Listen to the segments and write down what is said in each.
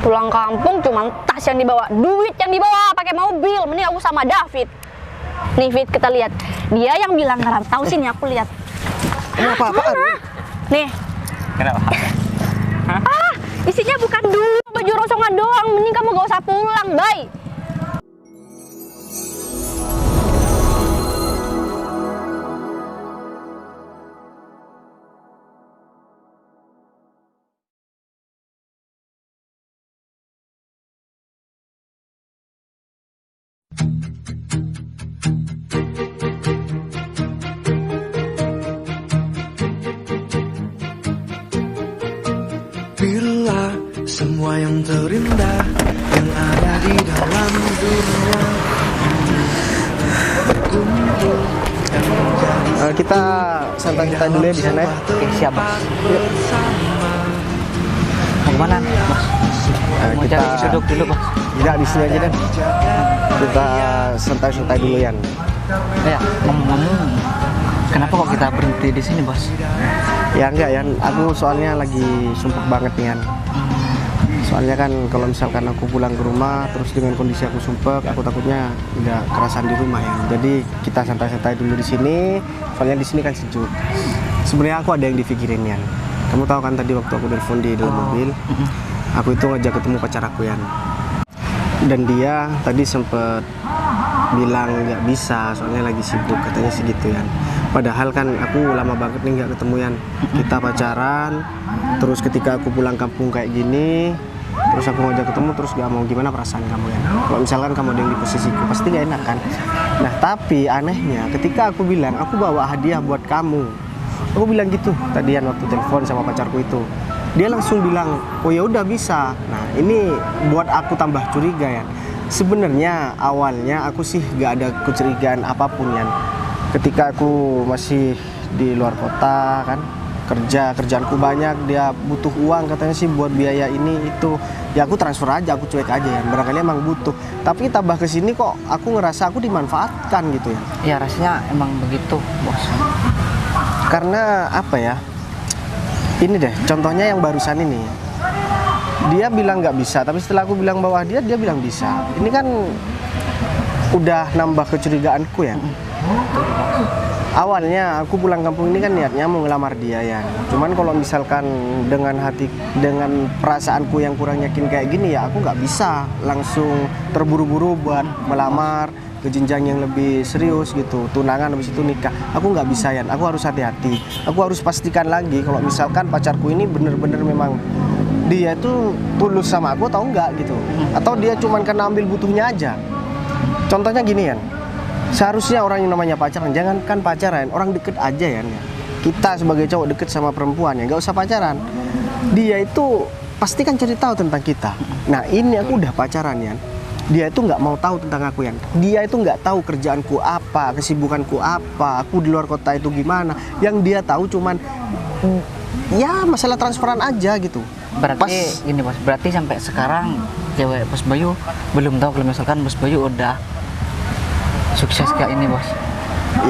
Pulang kampung cuma tas yang dibawa, duit yang dibawa, pakai mobil. Mending aku sama David. Nih Fit, kita lihat. Dia yang bilang ngerantau sini, aku lihat. Apa-apaan? Nih. Kenapa? Ah, isinya bukan dulu baju rosongan doang. Mending kamu gak usah pulang, bye. Bila semua yang terindah yang ada di dalam dunia berkumpul dan menjadi Kita santai-santai dulu ya di sana ya. Oke, siap Bos. Mau kemana Bos? Mau Kita cari duduk dulu Bos. tidak di sini aja deh. Kita santai-santai dulu Yan. Ya, ngomong-ngomong, kenapa kok kita berhenti di sini Bos? Ya enggak Yan, aku soalnya lagi sumpek banget nih Yan. Soalnya kan kalau misalkan aku pulang ke rumah terus dengan kondisi aku sumpek, aku takutnya nggak kerasan di rumah ya. Jadi kita santai-santai dulu di sini. Soalnya di sini kan sejuk. Sebenarnya aku ada yang dipikirin Yan. Kamu tahu kan tadi waktu aku telepon di dalam mobil, aku itu ngajak ketemu pacar aku Yan. Dan dia tadi sempet bilang nggak bisa, soalnya lagi sibuk katanya segitu Yan. Padahal kan aku lama banget nih nggak ketemu Yan. Kita pacaran, terus ketika aku pulang kampung kayak gini, terus aku ngajak ketemu, terus gak mau, gimana perasaan kamu Yan? Kalau misalkan kamu ada yang di posisiku, pasti gak enak kan? Nah tapi anehnya ketika aku bilang aku bawa hadiah buat kamu, aku bilang gitu tadi Yan waktu telepon sama pacarku itu, dia langsung bilang oh ya udah bisa. Nah ini buat aku tambah curiga Yan. Sebenarnya awalnya aku sih gak ada kecurigaan apapun Yan. Ketika aku masih di luar kota kan, kerjaanku banyak, dia butuh uang katanya sih buat biaya ini itu, ya aku transfer aja, aku cuek aja ya, barangkali emang butuh. Tapi tambah ke sini kok aku ngerasa aku dimanfaatkan gitu ya. Ya rasanya emang begitu Bos. Karena apa ya, ini deh contohnya yang barusan ini, dia bilang nggak bisa, tapi setelah aku bilang bawa dia bilang bisa. Ini kan udah nambah kecurigaanku ya. Awalnya aku pulang kampung ini kan niatnya mau ngelamar dia ya. Cuman kalau misalkan dengan perasaanku yang kurang yakin kayak gini ya, aku nggak bisa langsung terburu-buru buat melamar ke jenjang yang lebih serius gitu, tunangan habis itu nikah. Aku nggak bisa ya, aku harus hati-hati. Aku harus pastikan lagi kalau misalkan pacarku ini bener-bener memang dia itu tulus sama aku atau enggak gitu, atau dia cuman karena ambil butuhnya aja. Contohnya gini ya, seharusnya orang yang namanya pacaran, jangankan pacaran, orang deket aja ya. Kita sebagai cowok deket sama perempuan ya, nggak usah pacaran. Dia itu pasti kan cari tahu tentang kita. Nah ini aku udah pacaran ya, dia itu nggak mau tahu tentang aku ya. Dia itu nggak tahu kerjaanku apa, kesibukanku apa, aku di luar kota itu gimana. Yang dia tahu cuman ya masalah transferan aja gitu. Berarti gini Bos, berarti sampai sekarang cewek Bos Bayu belum tahu kalau misalkan Bos Bayu udah sukses kayak ini Bos.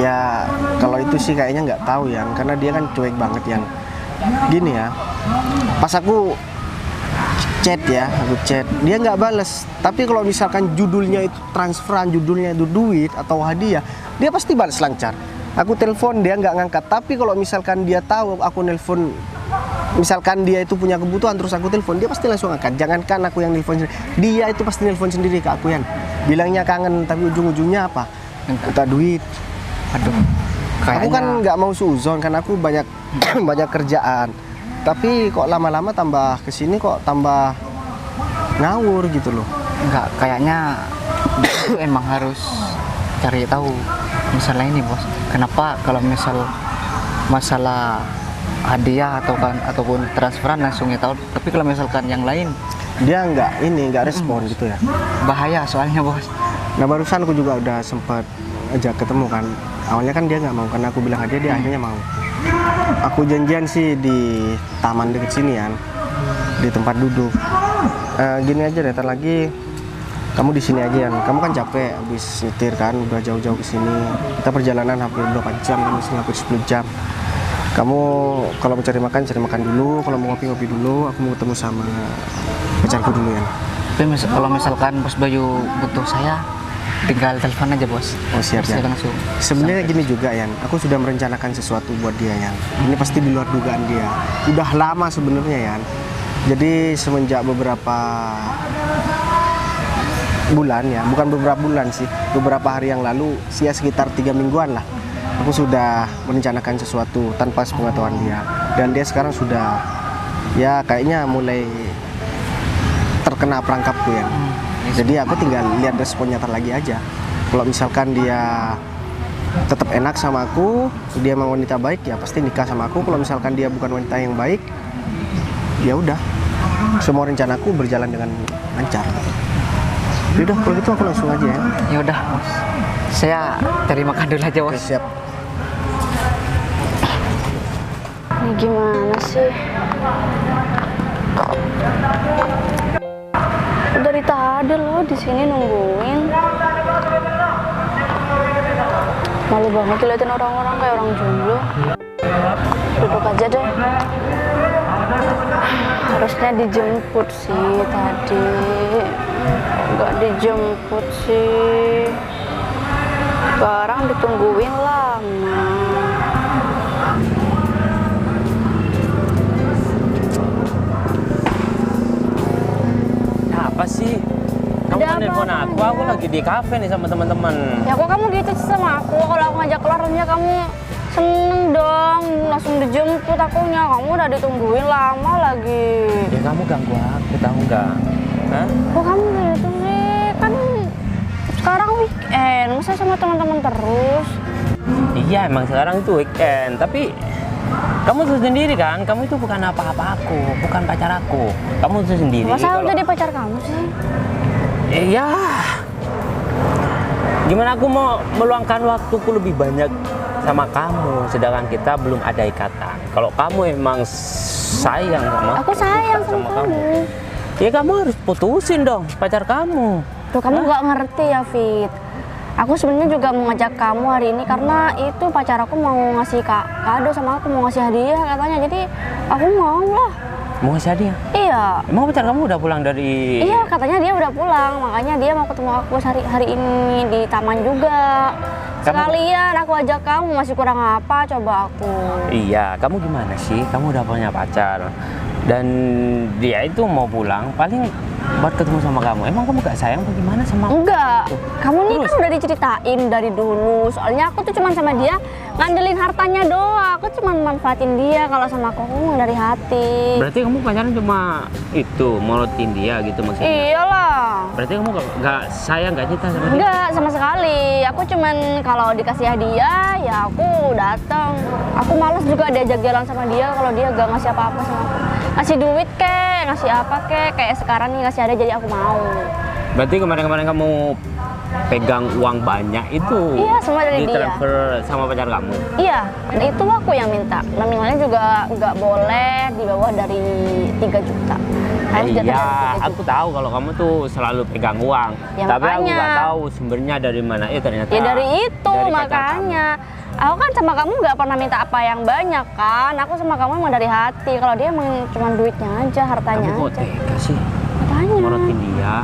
Ya kalau itu sih kayaknya nggak tahu ya, karena dia kan cuek banget ya. Gini ya, pas aku chat ya, dia nggak bales. Tapi kalau misalkan judulnya itu transferan, judulnya itu duit atau hadiah, dia pasti balas lancar. Aku telepon dia nggak ngangkat. Tapi kalau misalkan dia tahu aku nelpon, misalkan dia itu punya kebutuhan terus aku telepon, dia pasti langsung angkat. Jangankan aku yang nelpon sendiri, dia itu pasti nelpon sendiri ke aku Yan. Bilangnya kangen, tapi ujung-ujungnya apa? Minta duit. Aduh, Aku kan nggak mau suuzon karena aku banyak banyak kerjaan. Tapi kok lama-lama tambah kesini kok tambah ngawur gitu loh. enggak, kayaknya itu emang harus cari tahu masalah ini Bos. Kenapa kalau misal masalah hadiah ataupun transferan langsung ya tahu, tapi kalau misalkan yang lain Dia nggak respon gitu ya. bahaya soalnya Bos. Nah barusan aku juga udah sempat ajak ketemu kan. Awalnya kan dia nggak mau, karena aku bilang hadiah, dia akhirnya mau. Aku janjian sih di taman deket sini kan, di tempat duduk. Gini aja deh, ntar lagi kamu di sini aja kan. Kamu kan capek habis nyetir kan, udah jauh-jauh ke sini. Kita perjalanan hampir 24 jam, hampir 10 jam. Kamu kalau mau cari makan dulu, kalau mau ngopi dulu. Aku mau ketemu sama pacarku dulu ya. Tapi kalau misalkan Bos Bayu butuh saya, tinggal telepon aja Bos. Oh siap Saya ya. langsung. Sebenarnya gini juga Yan, aku sudah merencanakan sesuatu buat dia Yan. Ini pasti di luar dugaan dia. Udah lama sebenarnya Yan. Jadi semenjak beberapa bulan ya, bukan beberapa bulan sih, beberapa hari yang lalu, ya sekitar 3 mingguan lah, aku sudah merencanakan sesuatu tanpa sepengetahuan dia. Dan dia sekarang sudah, ya kayaknya mulai terkena perangkapku ya. Jadi aku tinggal lihat respon nyata lagi aja. Kalau misalkan dia tetap enak sama aku, dia memang wanita baik, ya pasti nikah sama aku. Kalau misalkan dia bukan wanita yang baik, ya udah, semua rencanaku berjalan dengan lancar. Yaudah kalau gitu aku langsung aja ya. Ya udah Bos. Saya cari makan dulu aja Bos. Oke, siap. Ini gimana sih? Dari tadi loh di sini nungguin. Malu banget liatin orang-orang kayak orang jomblo. Duduk aja deh. Harusnya dijemput sih tadi. Nggak dijemput sih. Sekarang ditungguin lama. Apa sih? Kamu Ada kan nelfon apa? aku lagi di kafe nih sama teman-teman. Ya kok kamu gitu sih sama aku? Kalau aku ngajak keluar harusnya kamu seneng dong, langsung dijemput akunya. Kamu udah ditungguin lama lagi. Ya kamu ganggu aku, tahu nggak? Hah? Kok kamu gitu sih? Kan sekarang weekend, masa sama teman-teman terus? Iya emang sekarang itu weekend, tapi kamu tuh sendiri kan, kamu itu bukan apa-apa aku, bukan pacar aku. Kamu tuh sendiri. Masa aku kalau- jadi pacar kamu sih? Iya. Gimana aku mau meluangkan waktuku lebih banyak sama kamu, sedangkan kita belum ada ikatan. Kalau kamu emang sayang sama Aku sayang suka sama kamu. ya kamu harus putusin dong pacar kamu. Tuh kamu nggak ngerti ya, Fit. Aku sebenarnya juga mau ngajak kamu hari ini karena itu pacar aku mau ngasih kado sama aku, mau ngasih hadiah katanya. Jadi aku mau lah. Mau ngasih hadiah? Iya. Emang pacar kamu udah pulang dari... Iya, katanya dia udah pulang. Makanya dia mau ketemu aku hari ini di taman juga. Sekalian aku ajak kamu, masih kurang apa coba aku. Iya, kamu gimana sih? Kamu udah punya pacar. Dan dia itu mau pulang, paling buat ketemu sama kamu. Emang kamu gak sayang bagaimana sama aku? Enggak, kamu nih Terus? kan udah diceritain dari dulu. Soalnya aku tuh cuman sama dia ngandelin hartanya doang. Aku cuman manfaatin dia. Kalau sama aku emang dari hati. Berarti kamu pacaran cuma itu, morotin dia gitu maksudnya? Iyalah. Berarti kamu gak sayang, gak cinta sama dia? Enggak, sama sekali. Aku cuman kalau dikasih hadiah, ya aku datang. Aku malas juga diajak jalan sama dia kalau dia gak ngasih apa-apa sama aku. Ngasih duit kek, ngasih apa kek, kayak sekarang nih ngasih hadiah jadi aku mau. Berarti kemarin-kemarin kamu pegang uang banyak itu Iya, semua dari dia. ditransfer sama pacar kamu? Iya, dan itu aku yang minta. Nominalnya juga nggak boleh di bawah dari 3 juta. Harus jatuh Iya, dari 3 aku juta. tahu kalau kamu tuh selalu pegang uang. Ya, Tapi aku makanya. nggak tahu sumbernya dari mana. Ya ternyata. Ya dari itu dari pacar makanya. Aku kan sama kamu nggak pernah minta apa yang banyak kan. Aku sama kamu emang dari hati. Kalau dia emang cuma duitnya aja, kamu. hartanya Kamu kok aja. tega sih Makanya. morotin dia?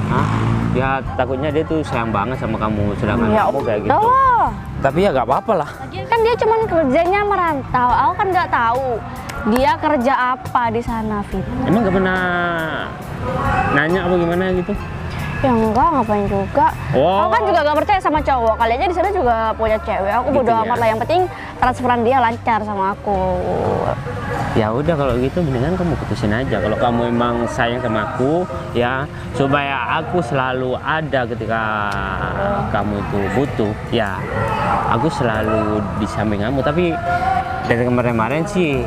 Hah? Ya takutnya dia tuh sayang banget sama kamu, sedangkan Ya kamu kayak gitu. udah. Tapi ya nggak apa-apa lah. Lagian kan dia cuma kerjanya merantau. Aku kan nggak tahu dia kerja apa di sana, Fit. Emang nggak pernah nanya apa gimana gitu? Ya enggak, ngapain juga. Wow. Aku kan juga gak percaya sama cowok. Kali aja di sana juga punya cewek. Aku Gitu bodo ya. amat lah. Yang penting transferan dia lancar sama aku. Ya udah kalau gitu mendingan kamu putusin aja. Kalau kamu emang sayang sama aku, ya supaya aku selalu ada ketika kamu itu butuh. Ya, aku selalu di samping kamu. Tapi dari kemarin-kemarin sih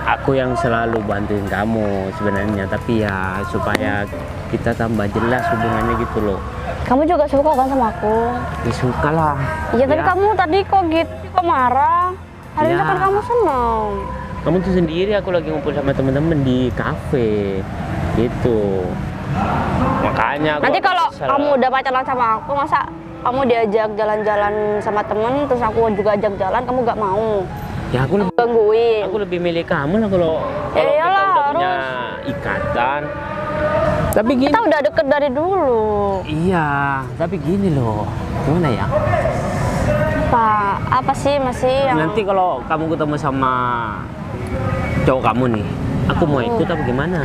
aku yang selalu bantuin kamu sebenarnya. Tapi ya supaya kita tambah jelas hubungannya gitu loh. Kamu juga suka kan sama aku? Ya suka lah. Iya, tapi Ya, kamu tadi kok gitu, kok marah? Harusnya Ya. kan kamu seneng. kamu tuh sendiri, aku lagi ngumpul sama temen-temen di kafe gitu. Makanya aku Nanti kalau kesel. kamu udah pacaran sama aku, masa kamu diajak jalan-jalan sama temen, terus aku juga ajak jalan, kamu gak mau? Ya aku lebih, Gangguin. aku lebih milih kamu lah kalau Ya kita iyalah, udah punya harus. ikatan. Tapi gini. Kita udah deket dari dulu. Iya, tapi gini loh. Gimana ya? Apa sih masih yang... Nanti kalau kamu ketemu sama cowok kamu nih, aku mau ikut apa gimana?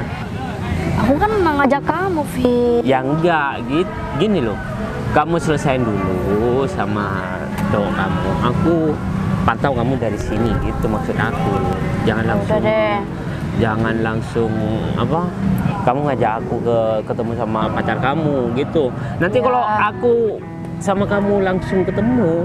Aku kan ngajak kamu, Vi. Ya enggak, gini loh. Kamu selesain dulu sama cowok kamu. Aku pantau kamu dari sini gitu maksud aku. Jangan langsung. Udah deh. Jangan langsung apa? Kamu ngajak aku ketemu sama pacar kamu gitu. Nanti Ya. kalau aku sama kamu langsung ketemu,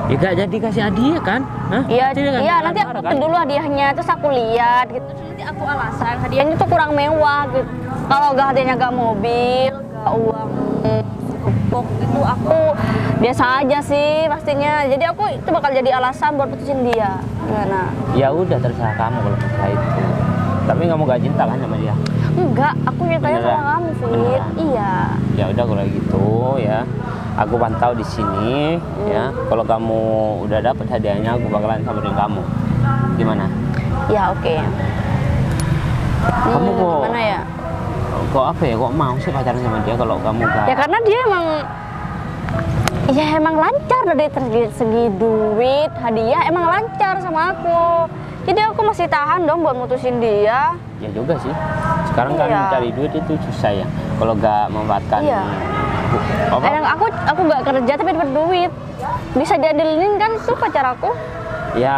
ya gak jadi kasih hadiah kan? Hah? Iya, Jadi kan iya marah-marah nanti aku kan? dulu hadiahnya, terus aku lihat gitu. Terus nanti aku alasan hadiahnya tuh kurang mewah gitu. Kalau gak hadiahnya gak mobil, gak uang pok itu aku biasa aja sih pastinya. Jadi aku itu bakal jadi alasan buat putusin dia. Gimana? Ya udah terserah kamu kalau masalah itu. Tapi kamu gak cinta kan sama dia? Enggak, aku cintanya sama Beneran? kamu, Fit. Beneran? Iya. Ya udah kalau gitu ya. Aku pantau di sini ya. Kalau kamu udah dapet hadiahnya, aku bakalan samperin kamu. Gimana? Ya oke. Kamu kok Gimana ya? Kok apa ya? Kok mau sih pacaran sama dia kalau kamu gak? Ya karena dia emang lancar dari segi duit, hadiah emang lancar sama aku. Jadi aku masih tahan dong buat mutusin dia. Ya juga sih. Sekarang kan Iya. cari duit itu susah ya. Kalau gak memanfaatkan Iya. apa? Aku nggak kerja tapi dapat duit. Bisa diandelin kan tuh pacar aku. Ya,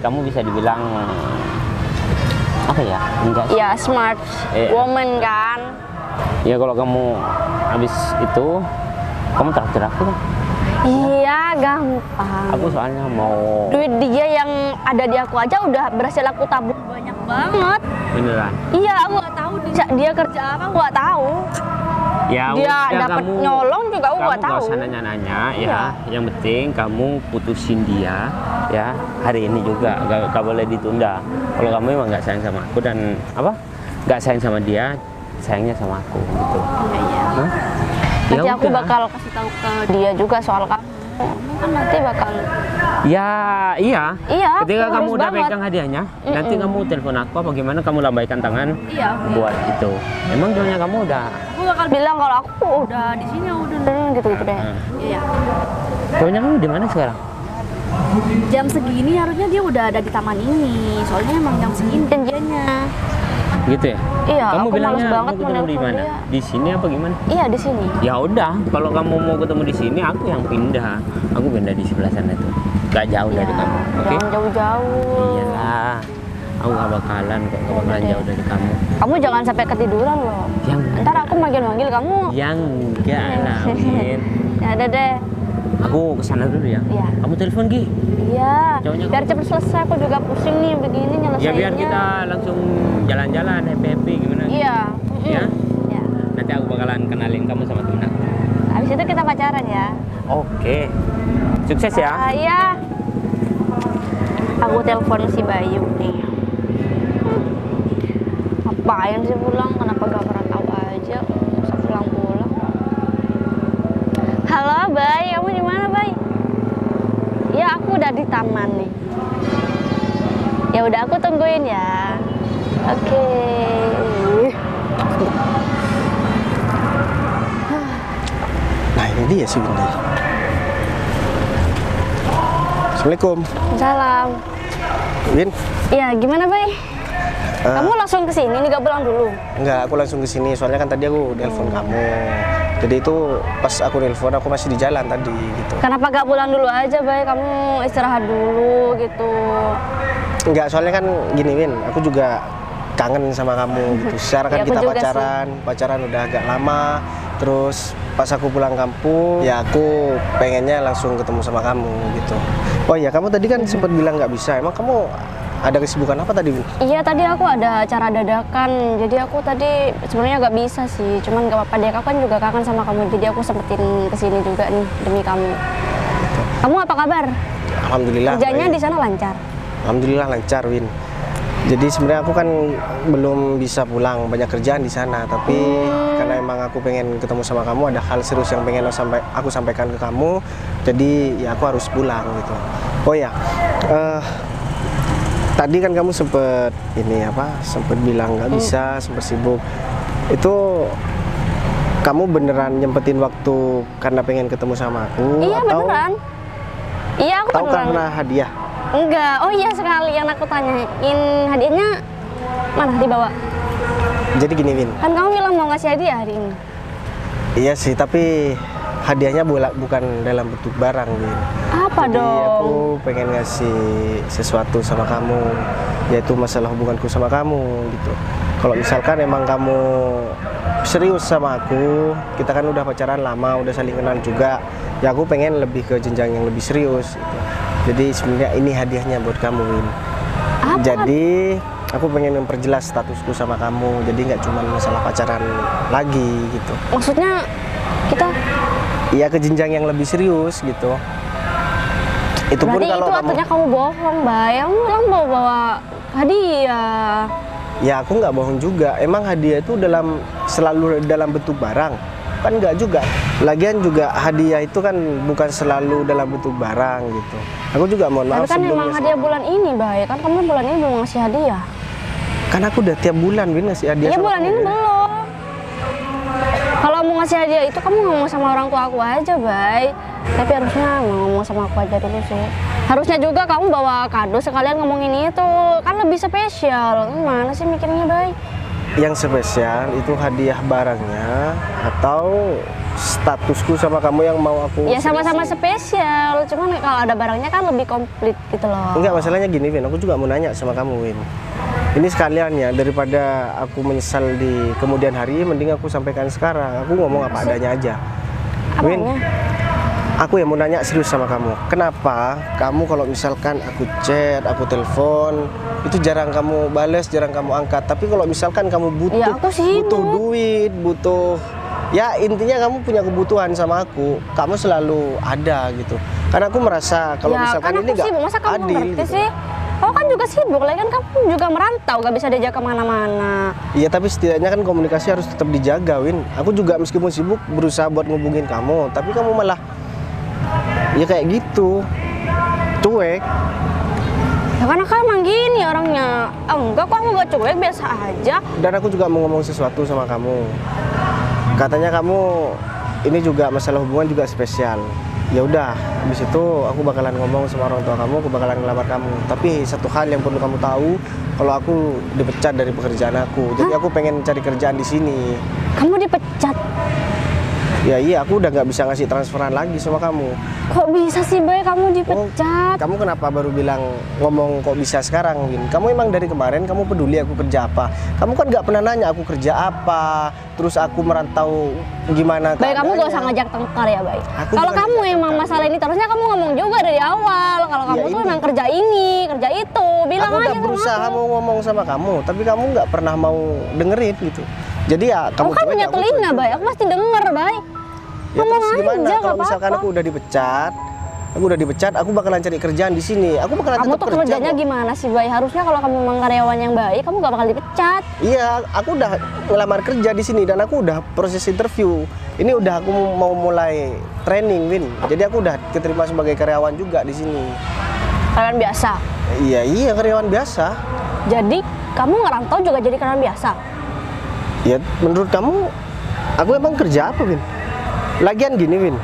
kamu bisa dibilang apa ya? Enggak sih. Ya smart Iya. woman kan. Ya kalau kamu habis itu kamu traktir aku kan? Iya gampang. Aku soalnya mau Duit dia yang ada di aku aja udah berhasil aku tabung banyak banget. beneran. Iya, aku nggak tahu dia kerja apa, aku nggak tahu. Ya Dia udah, dapat kamu- nyolong juga aku nggak Kamu tahu. gak usah nanya-nanya ya. Iya. Yang penting kamu putusin dia ya hari ini juga. Gak boleh ditunda. Kalau kamu emang gak sayang sama aku dan apa? Gak sayang sama dia, sayangnya sama aku gitu. Iya, iya. Hah? Nanti Ya aku udah. bakal kasih tahu ke dia juga soal kamu. Kan nanti bakal. Ya iya. Iya, Ketika aku kamu harus udah banget. pegang hadiahnya, nanti kamu telepon aku apa gimana kamu lambaikan tangan Iya. buat itu. Emang cowoknya kamu udah Aku bakal bilang kalau aku udah di sini udah gitu deh. Iya. cowoknya kamu di mana sekarang? Jam segini harusnya dia udah ada di taman ini. Soalnya emang jam segini janjiannya. Gitu ya? Iya, Kamu aku bilangnya males banget mau ketemu di menelpon mana? dia. Di sini apa gimana? Iya di sini. Ya udah, kalau kamu mau ketemu di sini, aku yang pindah. Aku pindah di sebelah sana tuh. Gak jauh dari Iya, kamu, oke? jangan jauh-jauh. Iyalah, aku gak bakalan kok, gak bakalan Oke. jauh dari kamu. Kamu jangan sampai ketiduran loh. Yang Ntar aku manggil-manggil kamu. yang enggak lah, Min. Ya udah deh. Aku kesana dulu ya. Iya. Kamu telepon Gi. Iya. Cowoknya Biar kamu- cepet selesai. Aku juga pusing nih begini nyelesainnya. Ya biar kita langsung jalan-jalan, happy-happy gimana? Iya. Ya? Iya. Nanti aku bakalan kenalin kamu sama temen aku. Habis itu kita pacaran ya. Oke. Sukses ya. Iya. Aku telepon si Bayu nih. Ngapain sih pulang? Kenapa gak pernah tahu aja? Masa pulang-pulang? Halo Bay, kamu di mana Bay? Ya aku udah di taman nih. Ya udah aku tungguin ya. Oke. Nah ini dia si Windy. Assalamualaikum, Salam. Win. Iya gimana Bay? Eh, Kamu langsung ke sini nih, gak pulang dulu? Enggak, aku langsung ke sini. Soalnya kan tadi aku nelpon kamu. Jadi itu pas aku nelpon aku masih di jalan tadi gitu. Kenapa gak pulang dulu aja, Bay? Kamu istirahat dulu gitu. Enggak, soalnya kan gini Win, aku juga kangen sama kamu gitu. Secara kan Ya, aku kita juga pacaran udah agak lama. Terus pas aku pulang kampung, ya aku pengennya langsung ketemu sama kamu gitu. Oh iya, kamu tadi kan sempat bilang nggak bisa. Emang kamu ada kesibukan apa tadi, Win? Iya, tadi aku ada acara dadakan. Jadi aku tadi sebenarnya gak bisa sih. Cuman gak apa-apa deh, aku kan juga kangen sama kamu. Jadi aku sempetin kesini juga nih demi kamu. Kamu apa kabar? Alhamdulillah. Kerjanya baik. di sana lancar? Alhamdulillah lancar, Win. Jadi sebenarnya aku kan belum bisa pulang, banyak kerjaan di sana. Tapi karena emang aku pengen ketemu sama kamu, ada hal serius yang pengen aku sampaikan ke kamu. Jadi ya aku harus pulang gitu. Oh ya, tadi kan kamu sempet bilang nggak bisa, sempet sibuk. Itu kamu beneran nyempetin waktu karena pengen ketemu sama aku? Iya atau beneran. Iya aku tahu beneran. karena hadiah? Enggak, oh iya sekalian aku tanyain hadiahnya mana dibawa. Jadi gini Win, Kan kamu bilang mau ngasih hadiah hari ini. iya sih tapi hadiahnya bukan dalam bentuk barang Win. Apa Jadi dong? aku pengen ngasih sesuatu sama kamu, yaitu masalah hubunganku sama kamu gitu. Kalau misalkan emang kamu serius sama aku, kita kan udah pacaran lama, udah saling kenal juga, ya aku pengen lebih ke jenjang yang lebih serius gitu. Jadi sebenarnya ini hadiahnya buat kamu Win. Apa? Jadi aku pengen memperjelas statusku sama kamu, jadi nggak cuma masalah pacaran lagi gitu. Maksudnya kita Iya ke jenjang yang lebih serius gitu. Itu pun berarti kalau itu kamu, artinya kamu bohong, Bay. Kamu bilang bawa hadiah. ya aku nggak bohong juga. Emang hadiah itu selalu dalam bentuk barang? Kan nggak juga. Lagian juga hadiah itu kan bukan selalu dalam bentuk barang gitu. Aku juga mohon Tapi maaf kan emang sebelumnya. hadiah bulan ini, Bay. Kan kamu bulan ini belum ngasih hadiah. Kan aku udah tiap bulan Win ngasih hadiah. Iya sama bulan kamu, ini Win. belum. Kalau mau ngasih hadiah itu kamu ngomong sama orang tua aku aja, Bay. Tapi harusnya ngomong sama aku aja dulu sih. Harusnya juga kamu bawa kado sekalian ngomongin itu. Kan lebih spesial. Mana sih mikirnya, Bay? Yang spesial itu hadiah barangnya atau statusku sama kamu yang mau aku Ya sama-sama seriusin? spesial. Cuman kalau ada barangnya kan lebih komplit gitu loh. Enggak, masalahnya gini Win, aku juga mau nanya sama kamu Win. Ini sekalian ya, daripada aku menyesal di kemudian hari, mending aku sampaikan sekarang. Aku ngomong apa adanya aja. Win, Apanya? aku yang mau nanya serius sama kamu. Kenapa kamu kalau misalkan aku chat, aku telepon, itu jarang kamu bales, jarang kamu angkat. Tapi kalau misalkan kamu butuh, Ya, aku sibuk. butuh duit, butuh, ya intinya kamu punya kebutuhan sama aku, kamu selalu ada gitu. Karena aku merasa kalau Ya misalkan kan ini aku nggak sibuk, masa kamu nggak adil ngerti gitu. sih? Kamu kan juga sibuk, lagi kan kamu juga merantau, gak bisa diajak kemana-mana. Iya, tapi setidaknya kan komunikasi harus tetap dijaga, Win. Aku juga meskipun sibuk berusaha buat ngubungin kamu, tapi kamu malah ya kayak gitu, cuek. Ya kan aku emang gini orangnya. Enggak kok, aku gak cuek, biasa aja. Dan aku juga mau ngomong sesuatu sama kamu. Katanya kamu ini juga masalah hubungan juga spesial. Ya udah, habis itu aku bakalan ngomong sama orang tua kamu, aku bakalan ngelamar kamu. Tapi satu hal yang perlu kamu tahu, kalau aku dipecat dari pekerjaan aku, jadi aku pengen cari kerjaan di sini. Kamu dipecat. Ya iya, aku udah nggak bisa ngasih transferan lagi sama kamu. Kok bisa sih, Bay, kamu dipecat? Kamu kenapa baru bilang ngomong kok bisa sekarang, Win? Kamu emang dari kemarin kamu peduli aku kerja apa? Kamu kan nggak pernah nanya aku kerja apa, terus aku merantau gimana Bay, kamu gak usah keadaannya. ngajak tengkar ya, Bay. Aku Kalau bukan kamu ngajak emang tengkar. masalah ini terusnya kamu ngomong juga dari awal. Kalau Ya kamu tuh ini. emang kerja ini, kerja itu. Bilang Aku aja udah sama berusaha aku. mau ngomong sama kamu, tapi kamu nggak pernah mau dengerin gitu. Jadi ya Kamu kan cuek, punya aku telinga, cuek Bay. juga. Aku pasti denger, Bay. Ya Ngomong terus gimana aja, kalau gak misalkan apa-apa. aku udah dipecat, aku bakalan cari kerjaan di sini. Aku bakalan Kamu tetap tuh kerja kerjanya kok. gimana sih, Bay? Harusnya kalau kamu memang karyawan yang baik, kamu gak bakal dipecat. Iya, aku udah ngelamar kerja di sini dan aku udah proses interview. Ini udah aku mau mulai training, Win. Jadi aku udah keterima sebagai karyawan juga di sini. Karyawan biasa. Iya, karyawan biasa. Jadi kamu ngerantau juga jadi karyawan biasa. Ya, menurut kamu aku emang kerja apa, Win? Lagian gini, Win.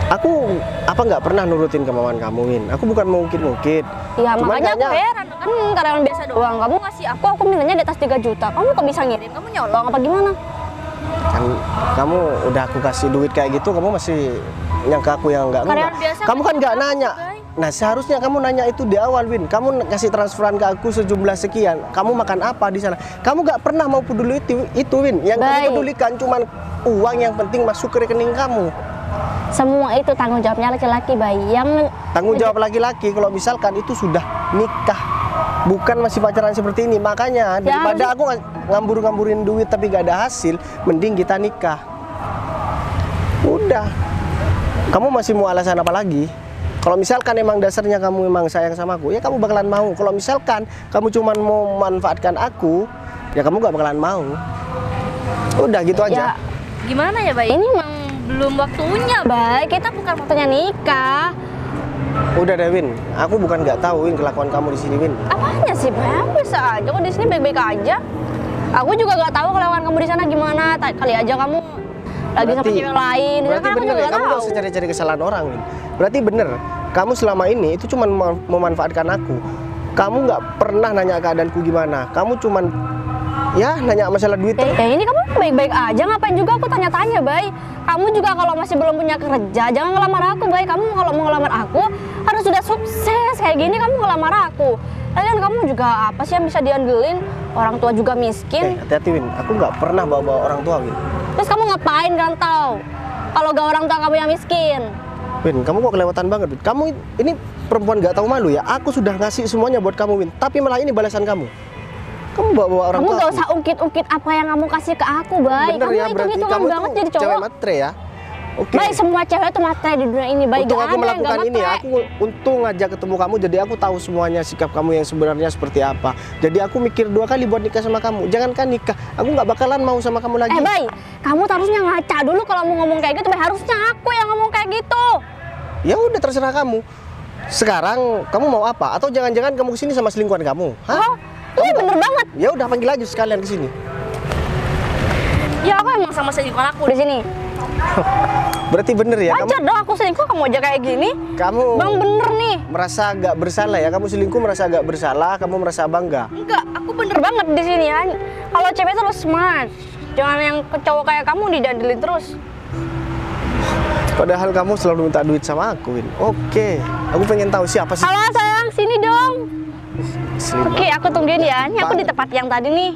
Aku apa nggak pernah nurutin kemauan kamu, Win? Aku bukan mau mungkin. Iya, Cuman makanya aku kayaknya- heran. Kan karyawan biasa doang. Kamu ngasih aku mintanya di atas 3 juta. Kamu kok bisa ngirim? Kamu nyolong apa gimana? Kan kamu udah aku kasih duit kayak gitu, kamu masih nyangka aku yang enggak. Karyawan biasa Kamu kan nggak nanya. Bay. Nah, seharusnya kamu nanya itu di awal, Win. Kamu kasih transferan ke aku sejumlah sekian. Kamu makan apa di sana? Kamu nggak pernah mau peduli itu, Win. Yang kamu Bay. pedulikan cuman uang yang penting masuk ke rekening kamu. Semua itu tanggung jawabnya laki-laki, Bay. Yang Tanggung jawab laki-laki kalau misalkan itu sudah nikah, bukan masih pacaran seperti ini. Makanya daripada aku ngambur-ngamburin duit tapi gak ada hasil, mending kita nikah. Udah. Kamu masih mau alasan apa lagi? Kalau misalkan emang dasarnya kamu memang sayang sama aku, ya kamu bakalan mau. Kalau misalkan kamu cuma mau memanfaatkan aku, ya kamu gak bakalan mau. Udah gitu aja. ya gimana ya, Bay? Ini emang belum waktunya, Bay. Kita bukan waktunya nikah. Udah deh, Win. Aku bukan nggak tahu, Win, kelakuan kamu di sini, Win. Apanya sih, Bay? Bisa aja kok di sini baik-baik aja. Aku juga nggak tahu kelakuan kamu di sana gimana. Kali aja kamu lagi sama cewek lain. Di sana berarti kan aku bener juga ya, nggak kamu tahu. gak usah cari-cari kesalahan orang, Win. Berarti bener, kamu selama ini itu cuma memanfaatkan aku. Kamu nggak pernah nanya keadaanku gimana. Kamu cuman ya nanya masalah duit. Ya ini kamu baik-baik aja, ngapain juga aku tanya-tanya, Bay. Kamu juga kalau masih belum punya kerja, jangan ngelamar aku, Bay. Kamu kalau mau ngelamar aku, harus sudah sukses. Kayak gini kamu ngelamar aku. Lagian kamu juga apa sih yang bisa diandelin? Orang tua juga miskin. Hati-hati, Win. Aku nggak pernah bawa-bawa orang tua, Win. Terus kamu ngapain rantau? Kalau gak orang tua kamu yang miskin? Win, kamu kok kelewatan banget, Win. Kamu ini perempuan gak tahu malu ya. Aku sudah ngasih semuanya buat kamu, Win. Tapi malah ini balasan kamu. Kamu bawa-bawa orang Kamu tua. gak usah ungkit-ungkit apa yang kamu kasih ke aku, Bay. Bener Kamu ya, berarti hitung-hitungan kamu banget tuh jadi cewek cowok. matre ya. Oke. Bay, semua cewek tuh matre di dunia ini, Bay. Untung Gak aku ada yang gak melakukan ini ya. matre. Aku untung aja ketemu kamu, jadi aku tahu semuanya sikap kamu yang sebenarnya seperti apa. Jadi aku mikir 2 kali buat nikah sama kamu. Jangankan nikah, aku nggak bakalan mau sama kamu lagi. Bay, kamu harusnya ngaca dulu kalau mau ngomong kayak gitu, Bay. Harusnya aku yang ngomong kayak gitu. Ya udah terserah kamu. Sekarang kamu mau apa? Atau jangan-jangan kamu kesini sama selingkuhan kamu? Hah? Oh, ini bener banget. Ya udah panggil aja sekalian kesini. Ya aku emang sama selingkuhan aku di sini. Berarti bener ya Wajar dong aku selingkuh, kamu aja kayak gini. kamu Bang bener nih. merasa agak bersalah ya. Kamu selingkuh merasa agak bersalah, kamu merasa bangga. Enggak, aku bener banget di sini ya. Kalau cewek tuh harus smart. Jangan yang cowok kayak kamu didandelin terus. Padahal kamu selalu minta duit sama aku, Win. Oke, aku pengen tahu siapa sih Halo sayang, sini dong. selingkuh. Oke, aku tungguin ya. Ini aku di tempat yang tadi nih.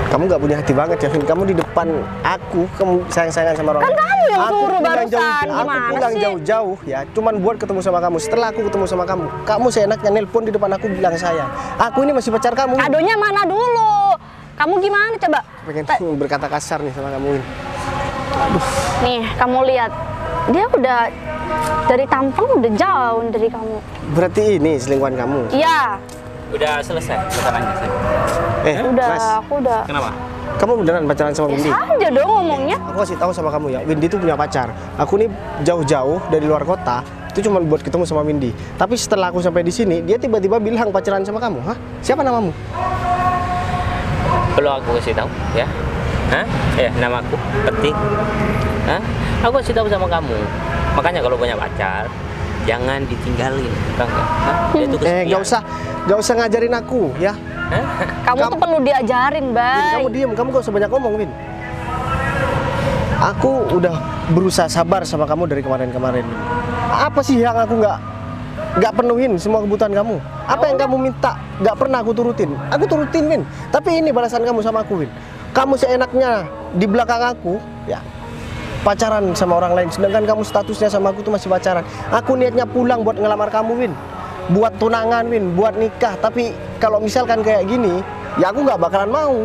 Kamu nggak punya hati banget ya, Vin. Kamu di depan aku, kamu sayang-sayangan sama orang Kan lain. kamu yang Aku suruh pulang barusan. jauh-jauh, aku Gimana pulang sih? jauh-jauh ya, cuman buat ketemu sama kamu. Setelah aku ketemu sama kamu, kamu seenaknya nelpon di depan aku bilang sayang. Aku ini masih pacar kamu. Kadonya mana dulu? Kamu gimana coba? Pengen berkata kasar nih sama kamu, Win. Nih, kamu lihat. Dia udah dari tampang udah jauh dari kamu. Berarti ini selingkuhan kamu. Iya, Udah selesai perkaranya, Sen. udah. Mas, Aku udah. Kenapa? kamu beneran pacaran sama Windy? Saja dong ngomongnya. Aku kasih tahu sama kamu ya, Windy itu punya pacar. Aku nih jauh-jauh dari luar kota, itu cuma buat ketemu sama Windy. Tapi setelah aku sampai di sini, dia tiba-tiba bilang pacaran sama kamu. Hah? Siapa namamu? Perlu aku kasih tahu, ya? Hah? Nama aku penting. Hah? Aku kasih tahu sama kamu. Makanya kalau punya pacar, jangan ditinggalin, tahu nggak? Hah? Dia itu kesepian. Gak usah ngajarin aku ya. Hah? Kamu tuh perlu diajarin, Win, Bay. kamu diem, kamu gak usah banyak ngomong, Win. Aku udah berusaha sabar sama kamu dari kemarin-kemarin. Apa sih yang aku nggak penuhin semua kebutuhan kamu? Apa yang kamu minta nggak pernah aku turutin? Aku turutin, Win. Tapi ini balasan kamu sama aku, Win. Kamu seenaknya di belakang aku, ya pacaran sama orang lain. Sedangkan kamu statusnya sama aku tuh masih pacaran. Aku niatnya pulang buat ngelamar kamu, Win. Buat tunangan, Win. Buat nikah. Tapi kalau misalkan kayak gini, ya aku nggak bakalan mau.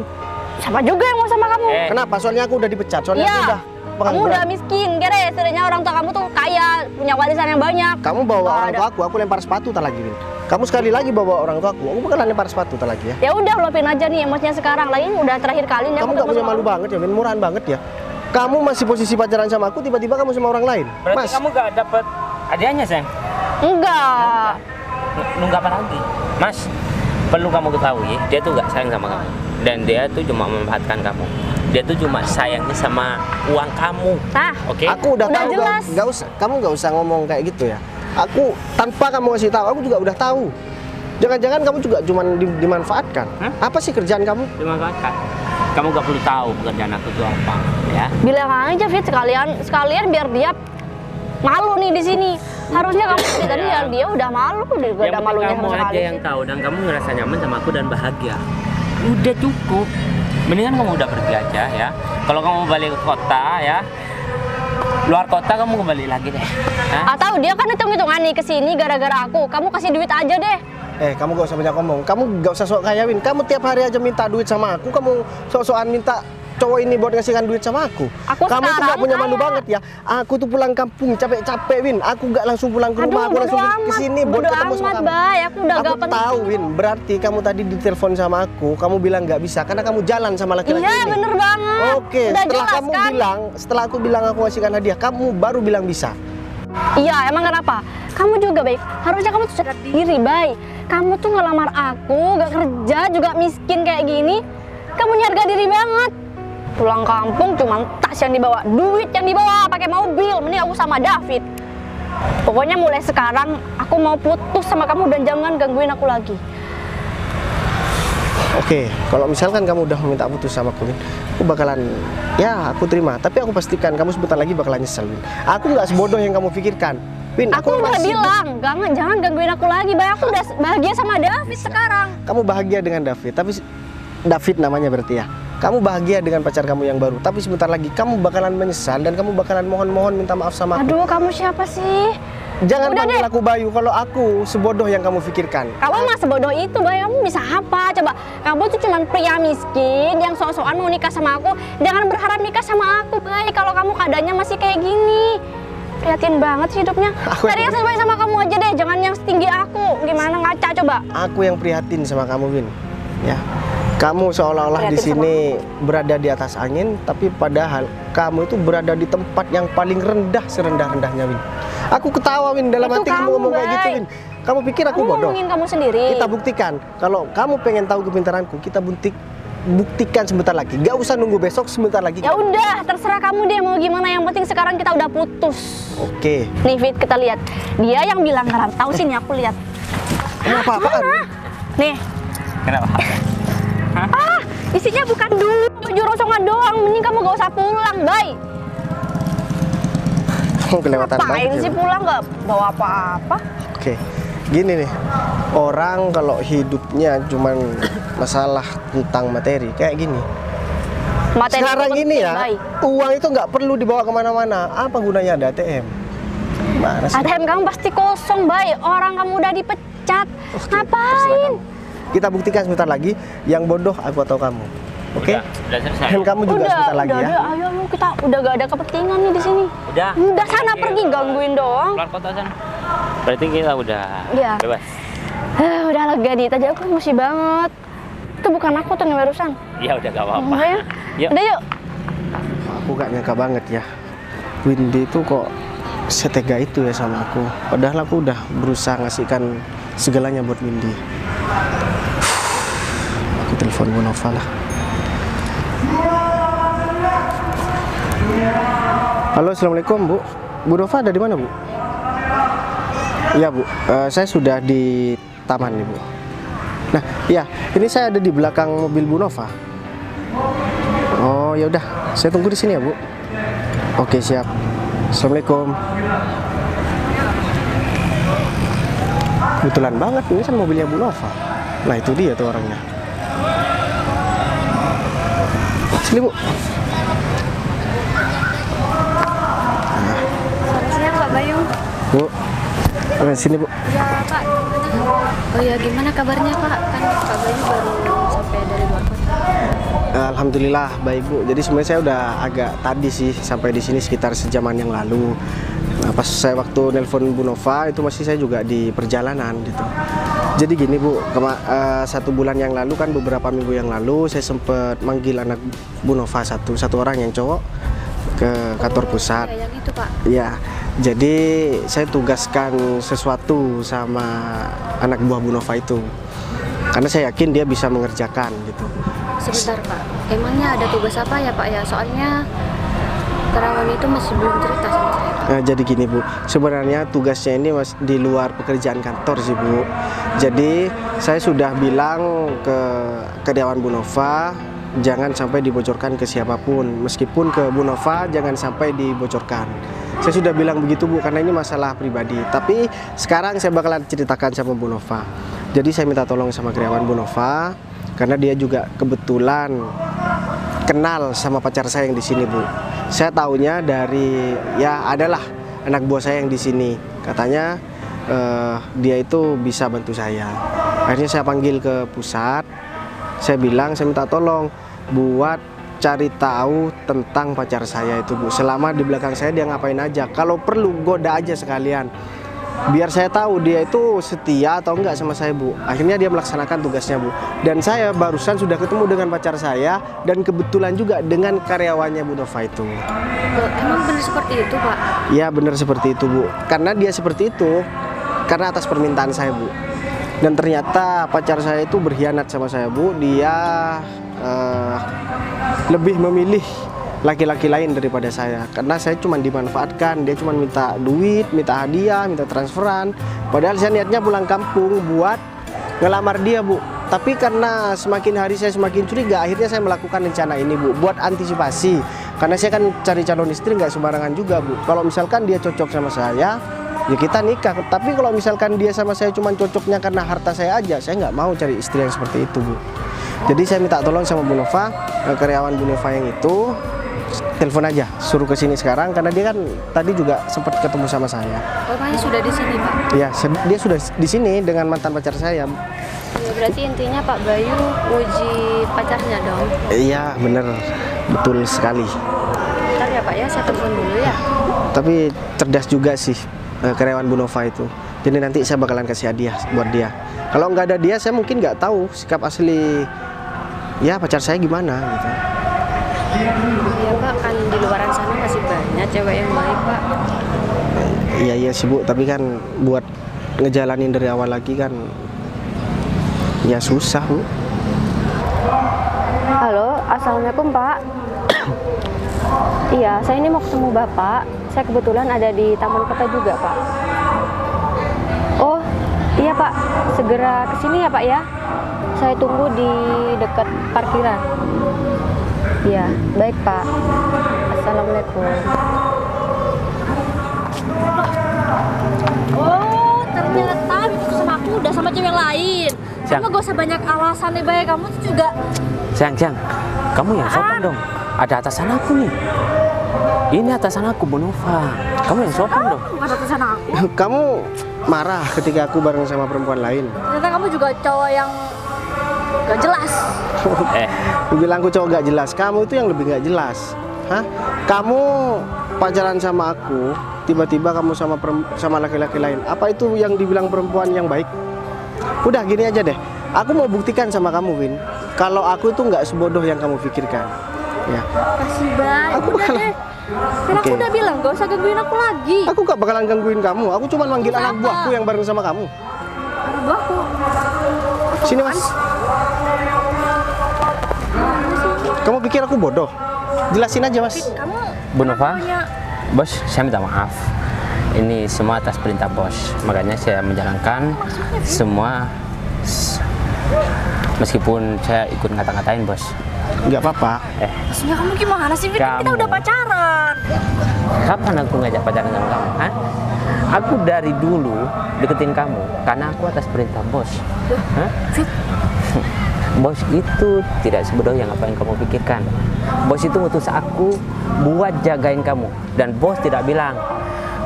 Sama juga yang mau sama kamu. Kenapa? Soalnya aku udah dipecat. Soalnya aku Iya. udah Kamu pengangguran. udah miskin, kira istilahnya orang tua kamu tuh kaya, punya warisan yang banyak. Kamu bawa Nggak orang ada. tua aku lempar sepatu tak lagi, Win. Kamu sekali lagi bawa orang tua aku bakalan lempar sepatu tak lagi ya. Ya udah luapin aja nih emosinya sekarang. Lagi udah terakhir kali nih Kamu aku gak ketemu punya sama malu kamu. banget ya, Win. Murahan banget ya. Kamu masih posisi pacaran sama aku, tiba-tiba kamu sama orang lain. Berarti Mas, kamu gak dapet hadiahnya, Sen? Enggak. Nunggu apa lagi? Mas, perlu kamu ketahui, dia tuh gak sayang sama kamu. Dan dia tuh cuma memanfaatkan kamu. Dia tuh cuma sayangnya sama uang kamu. Nah, Oke? aku udah, Udah tahu. jelas. Gak usah, kamu gak usah ngomong kayak gitu ya. Aku tanpa kamu kasih tahu, aku juga udah tahu. Jangan-jangan kamu juga cuma dimanfaatkan. Hah? Apa sih kerjaan kamu? Dimanfaatkan. Kamu gak perlu tahu pekerjaan aku itu apa, ya? bilang aja Fit sekalian biar dia malu nih di sini. Harusnya kamu dari tadi ya dia udah malu, dia juga Yang ada penting malunya kamu sama aja sekali. yang tahu dan kamu ngerasa nyaman sama aku dan bahagia. Udah cukup. Mendingan kamu udah pergi aja ya. Kalau kamu balik ke kota ya, luar kota kamu kembali lagi deh. Hah? Atau dia kan hitung-hitungan nih kesini gara-gara aku. Kamu kasih duit aja deh. Kamu gak usah banyak ngomong. Kamu gak usah sok kaya, Win. Kamu tiap hari aja minta duit sama aku. Kamu sok-sokan minta cowok ini buat ngasihkan duit sama aku. Aku Kamu tuh sekarang gak punya malu kaya. banget ya. Aku tuh pulang kampung capek-capek, Win. Aku gak langsung pulang ke rumah. Aku bodo langsung amat, kesini buat bodo ketemu sama amat, kamu. Bay. Aku udah gak penting. tahu, Win. Berarti kamu tadi ditelepon sama aku. Kamu bilang gak bisa karena kamu jalan sama laki-laki Iya ini. bener banget. Oke, Udah setelah jelas kamu kan? bilang, setelah aku bilang aku ngasihkan hadiah, kamu baru bilang bisa. Iya, emang kenapa? Kamu juga baik. Harusnya kamu tuh sadar diri, Bay. Kamu tuh ngelamar aku, gak kerja, juga miskin kayak gini. Kamu harga diri banget. Pulang kampung cuma tas yang dibawa, duit yang dibawa, pakai mobil. Mending aku sama David. Pokoknya mulai sekarang aku mau putus sama kamu dan jangan gangguin aku lagi. Oke, kalau misalkan kamu udah minta putus sama aku, Win, aku bakalan, ya aku terima. Tapi aku pastikan kamu sebentar lagi bakalan nyesel, Win. Aku nggak sebodoh yang kamu pikirkan, Win. Aku udah masih- bilang, jangan gangguin aku lagi, Bay. Aku udah bahagia sama David sekarang. Kamu bahagia dengan David, tapi David namanya berarti ya. Kamu bahagia dengan pacar kamu yang baru, tapi sebentar lagi kamu bakalan menyesal dan kamu bakalan mohon-mohon minta maaf sama aku. Aduh, kamu siapa sih? Jangan udah panggil deh. aku Bayu kalau aku sebodoh yang kamu pikirkan. Kamu emang sebodoh itu, Bay. Kamu bisa apa? Coba, kamu tuh cuman pria miskin yang sok-sokan mau nikah sama aku. Jangan berharap nikah sama aku, Bay. Kalau kamu keadaannya masih kayak gini. Prihatin banget sih hidupnya. Cari yang sesuai sama kamu aja deh, jangan yang setinggi aku. Gimana ngaca coba? Aku yang prihatin sama kamu, Win. Ya. Kamu seolah-olah di Prihatin sama sini berada di atas angin, tapi padahal kamu itu berada di tempat yang paling rendah serendah-rendahnya, Win. Aku ketawa, Win, dalam Itu hati kamu kamu, ngomong kayak gitu, Bay. Win. Kamu pikir aku Kamu bodoh? ngomongin kamu sendiri. Kita buktikan. Kalau kamu pengen tahu kepintaranku, kita buktikan sebentar lagi. Gak usah nunggu besok, sebentar lagi. Ya udah, terserah kamu deh mau gimana. Yang penting sekarang kita udah putus. Oke. Nih, Fit, kita lihat. Dia yang bilang ngerantau sini, aku lihat. Kamu apa-apaan? Nih, Kenapa? isinya bukan dulu baju rosongan doang. Mending kamu gak usah pulang, Bay. Kamu kelewatan Ngapain banget. sih ya, pulang gak bawa apa-apa? Oke, gini nih, orang kalau hidupnya cuman masalah tentang materi kayak gini. Materi Sekarang itu ini penting, ya, Bay. uang itu nggak perlu dibawa kemana-mana. Apa gunanya ada ATM? Mana sih? ATM kamu pasti kosong, Bay. Orang kamu udah dipecat. Oke, Ngapain? terserah kamu. Kita buktikan sebentar lagi. Yang bodoh aku atau kamu. Oke? Udah selesai. Dan kamu juga sebentar lagi ya. Udah, ayo, kita udah gak ada kepentingan nih di sini. Udah. Udah sana pergi gangguin doang. Keluar kota sana. Berarti kita udah Iya. bebas. Udah lega nih, tadi aku emosi banget. Itu bukan aku tuh yang barusan. Ya udah gak apa-apa. Udah ya? Yuk. Udah yuk. Aku gak nyangka banget ya. Windy itu kok setega itu ya sama aku. Padahal aku udah berusaha ngasihkan segalanya buat Windy. Aku telepon Bu Nova lah. Halo, assalamualaikum Bu. Bu Nova ada di mana Bu? Iya Bu, saya sudah di taman nih Bu. Nah, iya, ini saya ada di belakang mobil Bu Nova. Oh ya udah, saya tunggu di sini ya Bu. Oke siap. Assalamualaikum. Kebetulan banget ini kan mobilnya Bu Nova. Nah itu dia tuh orangnya. Sini Bu. Siang Pak Bayu. Bu. Sini Bu. Ya Pak, gimana? Oh ya gimana kabarnya Pak? Kan Pak Bayu baru sampai dari luar kota. Alhamdulillah baik Bu. Jadi sebenarnya saya udah agak tadi sih sampai di sini sekitar sejaman yang lalu. Nah, pas saya waktu nelpon Bu Nova itu masih saya juga di perjalanan gitu. Jadi gini Bu, 1 bulan yang lalu kan beberapa minggu yang lalu saya sempat manggil anak Bu Nova satu orang yang cowok ke kantor pusat. Ya yang itu Pak. Ya, jadi saya tugaskan sesuatu sama anak buah Bu Nova itu. Karena saya yakin dia bisa mengerjakan gitu. Sebentar Pak, emangnya ada tugas apa ya Pak ya? Soalnya Terawan itu masih belum cerita sama saya. Nah, jadi gini Bu, sebenarnya tugasnya ini masih di luar pekerjaan kantor sih Bu. Jadi saya sudah bilang ke karyawan Bu Nova jangan sampai dibocorkan ke siapapun, meskipun ke Bu Nova jangan sampai dibocorkan. Saya sudah bilang begitu Bu karena ini masalah pribadi. Tapi sekarang saya bakalan ceritakan sama Bu Nova. Jadi saya minta tolong sama karyawan Bu Nova karena dia juga kebetulan kenal sama pacar saya yang di sini Bu. Saya taunya dari ya adalah anak buah saya yang di sini. Katanya dia itu bisa bantu saya. Akhirnya saya panggil ke pusat. Saya bilang saya minta tolong buat cari tahu tentang pacar saya itu Bu. Selama di belakang saya dia ngapain aja. Kalau perlu goda aja sekalian. biar saya tahu dia itu setia atau enggak sama saya, Bu. Akhirnya dia melaksanakan tugasnya, Bu. Dan saya barusan sudah ketemu dengan pacar saya dan kebetulan juga dengan karyawannya Bu Nova itu. Emang benar seperti itu, Pak? Ya benar seperti itu, Bu. Karena dia seperti itu karena atas permintaan saya, Bu. Dan ternyata pacar saya itu berkhianat sama saya, Bu. Dia lebih memilih laki-laki lain daripada saya, karena saya cuma dimanfaatkan. Dia cuma minta duit, minta hadiah, minta transferan, padahal saya niatnya pulang kampung buat ngelamar dia, Bu. Tapi karena semakin hari saya semakin curiga, akhirnya saya melakukan rencana ini, Bu, buat antisipasi. Karena saya kan cari calon istri nggak sembarangan juga, Bu. Kalau misalkan dia cocok sama saya, ya kita nikah. Tapi kalau misalkan dia sama saya cuma cocoknya karena harta saya aja, saya nggak mau cari istri yang seperti itu, Bu. Jadi saya minta tolong sama Bu Nova, karyawan Bu Nova yang itu, telepon aja, suruh ke sini sekarang, karena dia kan tadi juga sempat ketemu sama saya. Makanya sudah di sini, Pak. Ya, dia sudah di sini dengan mantan pacar saya. Ya, berarti intinya Pak Bayu uji pacarnya dong. Iya, bener, betul sekali. Bentar ya Pak ya, saya telepon dulu ya. Tapi cerdas juga sih karyawan Bu Nova itu. Jadi nanti saya bakalan kasih hadiah buat dia. Kalau nggak ada dia, saya mungkin nggak tahu sikap asli ya pacar saya gimana gitu. Iya Pak, kan di luaran sana masih banyak cewek yang baik Pak. Iya sih, Bu, tapi kan buat ngejalanin dari awal lagi kan ya susah, Bu. Halo, assalamualaikum Pak. Iya, saya ini mau ketemu Bapak. Saya kebetulan ada di Taman Kota juga, Pak. Oh, iya Pak, segera ke sini ya Pak ya. Saya tunggu di dekat parkiran. Iya, baik Pak. Assalamualaikum. Oh, ternyata sama aku udah sama cewek lain. Siang. Kamu gak usah banyak alasan nih, Bay. Kamu tuh juga Siang, kamu yang sopan dong. Ada atasan aku nih. Ini atasan aku, Bu Nova. Kamu yang sopan dong. bukan atasan aku. Kamu marah ketika aku bareng sama perempuan lain. Ternyata kamu juga cowok yang gak jelas. Bilang aku cowok gak jelas, kamu itu yang lebih gak jelas. Hah? Kamu pacaran sama aku, tiba-tiba kamu sama laki-laki lain. Apa itu yang dibilang perempuan yang baik? Udah gini aja deh, aku mau buktikan sama kamu, Win, kalau aku tuh nggak sebodoh yang kamu pikirkan. Ya. Kasih Bay. Aku Udah bakalan- deh. Kan aku Oke. udah bilang gak usah gangguin aku lagi. Aku gak bakalan gangguin kamu. Aku cuma manggil anak Kenapa? buahku yang bareng sama kamu. Aduh, buahku. Sini, Mas. Kamu pikir aku bodoh? Jelasin aja, Mas. Kamu Bu Nova, punya bos, saya minta maaf. Ini semua atas perintah bos. Makanya saya menjalankan semua meskipun saya ikut ngata-ngatain bos. Nggak apa-apa. maksudnya kamu gimana sih, Vin? Kita Kamu. udah pacaran. Kapan aku ngajak pacaran sama kamu? Hah? Aku dari dulu deketin kamu karena aku atas perintah bos. Hah? Bos itu tidak sebodoh yang apa yang kamu pikirkan. Bos itu ngutus aku buat jagain kamu. Dan bos tidak bilang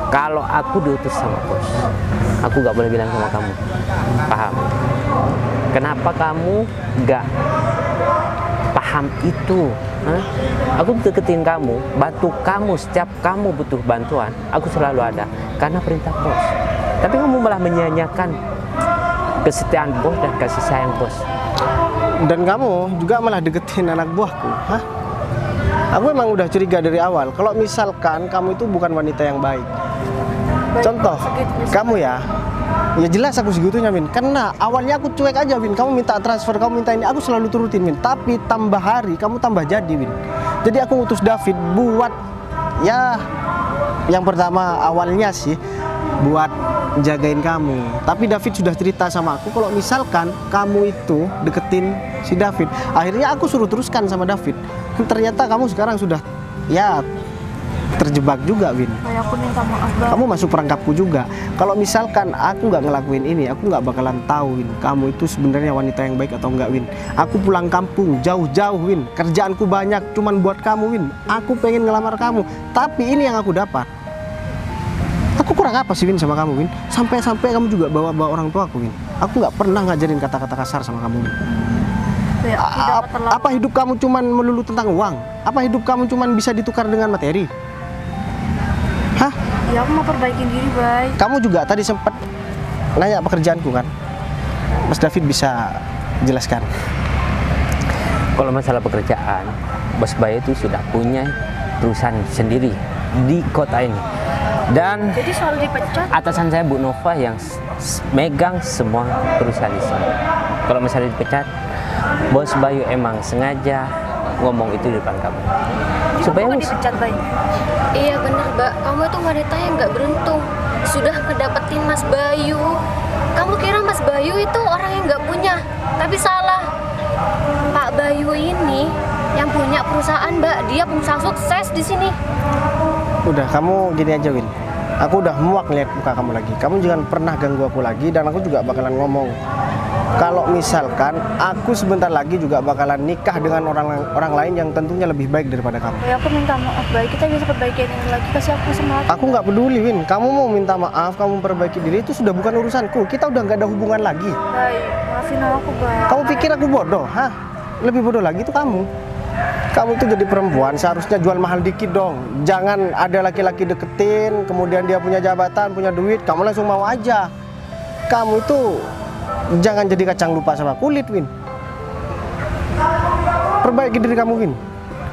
kalau aku diutus sama bos. Aku gak boleh bilang sama kamu. Paham? Kenapa kamu gak paham itu? Hah? Aku deketin kamu, bantu kamu setiap kamu butuh bantuan. Aku selalu ada karena perintah bos. Tapi kamu malah menyia-nyiakan kesetiaan bos dan kasih sayang bos. Dan kamu juga malah deketin anak buahku. Hah? Aku emang udah curiga dari awal. Kalau misalkan kamu itu bukan wanita yang baik. Contoh, kamu ya jelas aku segitunya, Min. Karena awalnya aku cuek aja, Min. Kamu minta transfer, kamu minta ini, aku selalu turutin, Min. Tapi tambah hari, kamu tambah jadi, Min. Jadi aku ngutus David buat, ya, yang pertama awalnya sih buat jagain kamu. Tapi David sudah cerita sama aku kalau misalkan kamu itu deketin si David. Akhirnya aku suruh teruskan sama David. Ternyata kamu sekarang sudah, ya, terjebak juga, Win. Bay, aku minta maaf, Bay. Kamu masuk perangkapku juga. Kalau misalkan aku nggak ngelakuin ini, aku nggak bakalan tahu, Win, kamu itu sebenarnya wanita yang baik atau enggak, Win. Aku pulang kampung jauh-jauh, Win. Kerjaanku banyak, cuman buat kamu, Win. Aku pengen ngelamar kamu, tapi ini yang aku dapat. Aku kurang apa sih, Win, sama kamu, Win? Sampai-sampai kamu juga bawa-bawa orang tua aku, Win. Aku nggak pernah ngajarin kata-kata kasar sama kamu, Win. Bay, aku udah terlalu. Apa hidup kamu cuman melulu tentang uang? Apa hidup kamu cuman bisa ditukar dengan materi? Hah? Ya aku mau perbaikin diri, Bay. Kamu juga tadi sempat nanya pekerjaanku kan? Mas David bisa jelaskan. Kalau masalah pekerjaan, Bos Bayu itu sudah punya perusahaan sendiri di kota ini. Dan Jadi selalu dipecat. atasan saya Bu Nova yang megang semua perusahaan di sini. Kalau misalnya dipecat, Bos Bayu emang sengaja ngomong itu di depan kamu. Supaya Kamu Bos- dipecat, Bay. Iya bener, Mbak. Kamu itu wanita yang nggak beruntung. Sudah ngedapetin Mas Bayu. Kamu kira Mas Bayu itu orang yang nggak punya, tapi salah. Pak Bayu ini yang punya perusahaan, Mbak. Dia pengusaha sukses di sini. Udah, kamu gini aja Win. Aku udah muak lihat muka kamu lagi. Kamu jangan pernah ganggu aku lagi dan aku juga bakalan ngomong. Kalau misalkan aku sebentar lagi juga bakalan nikah dengan orang lain yang tentunya lebih baik daripada kamu. Ya aku minta maaf, Bay. Kita bisa perbaikin ini lagi. Kasih aku semangat. Aku nggak peduli Win. Kamu mau minta maaf, kamu perbaiki diri itu sudah bukan urusanku. Kita udah nggak ada hubungan lagi. Bay, maafin aku, Bay. Kamu pikir aku bodoh? Hah? Lebih bodoh lagi itu kamu. Kamu tuh jadi perempuan seharusnya jual mahal dikit dong. Jangan ada laki-laki deketin, kemudian dia punya jabatan, punya duit, kamu langsung mau aja. Kamu itu jangan jadi kacang lupa sama kulit, Win. Perbaiki diri kamu, Win.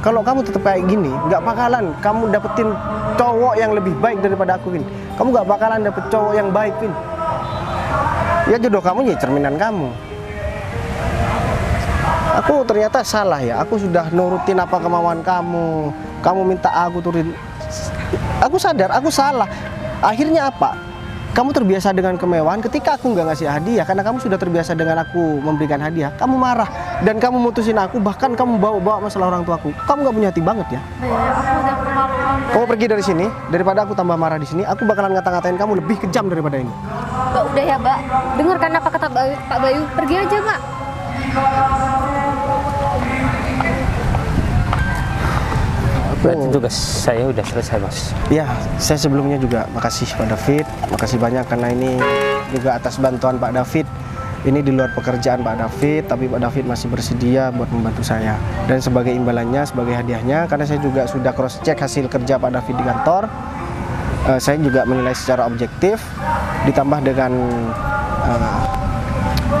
Kalau kamu tetap kayak gini, nggak bakalan kamu dapetin cowok yang lebih baik daripada aku, Win. Kamu nggak bakalan dapet cowok yang baik, Win. Ya jodoh kamu ya cerminan kamu. Aku ternyata salah ya, aku sudah nurutin apa kemauan kamu. Kamu minta aku turutin. Aku sadar, aku salah. Akhirnya apa? Kamu terbiasa dengan kemewahan ketika aku nggak ngasih hadiah. Karena kamu sudah terbiasa dengan aku memberikan hadiah. Kamu marah dan kamu mutusin aku, bahkan kamu bawa-bawa masalah orang tuaku. Kamu nggak punya hati banget ya. Bay, aku udah kemaluan. Kamu pergi dari sini, daripada aku tambah marah di sini, aku bakalan ngata-ngatain kamu lebih kejam daripada ini. Mbak, udah ya, Mbak. Dengarkan apa kata Pak Bayu. Pergi aja, Mbak. berarti tugas saya udah selesai, Mas. Ya, saya sebelumnya juga makasih Pak David, makasih banyak karena ini juga atas bantuan Pak David. Ini di luar pekerjaan Pak David, tapi Pak David masih bersedia buat membantu saya. Dan sebagai imbalannya, sebagai hadiahnya, karena saya juga sudah cross check hasil kerja Pak David di kantor, saya juga menilai secara objektif, ditambah dengan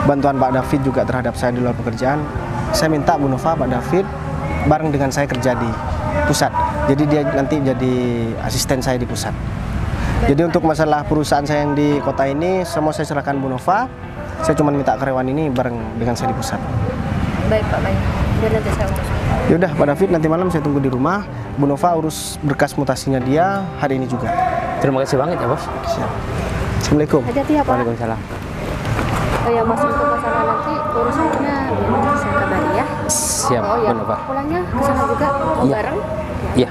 bantuan Pak David juga terhadap saya di luar pekerjaan. Saya minta Bu Nova, Pak David bareng dengan saya kerja di pusat. Jadi dia nanti jadi asisten saya di pusat. Jadi untuk masalah perusahaan saya yang di kota ini semua saya serahkan Bu Nova. Saya cuma minta karyawan ini bareng dengan saya di pusat. Baik, Pak Bayu. Biar nanti saya urus. Yaudah Pak David, nanti malam saya tunggu di rumah. Bu Nova urus berkas mutasinya dia hari ini juga. Terima kasih banget ya, Bos. Siap. Assalamualaikum. Hati-hati ya, Pak. Waalaikumsalam. Oh ya, Mas, untuk masalah nanti urusannya biar nanti saya kabari ya. Siap, Oh ya, Bu Nova. pulangnya ke sana juga Iya. bareng. Iya.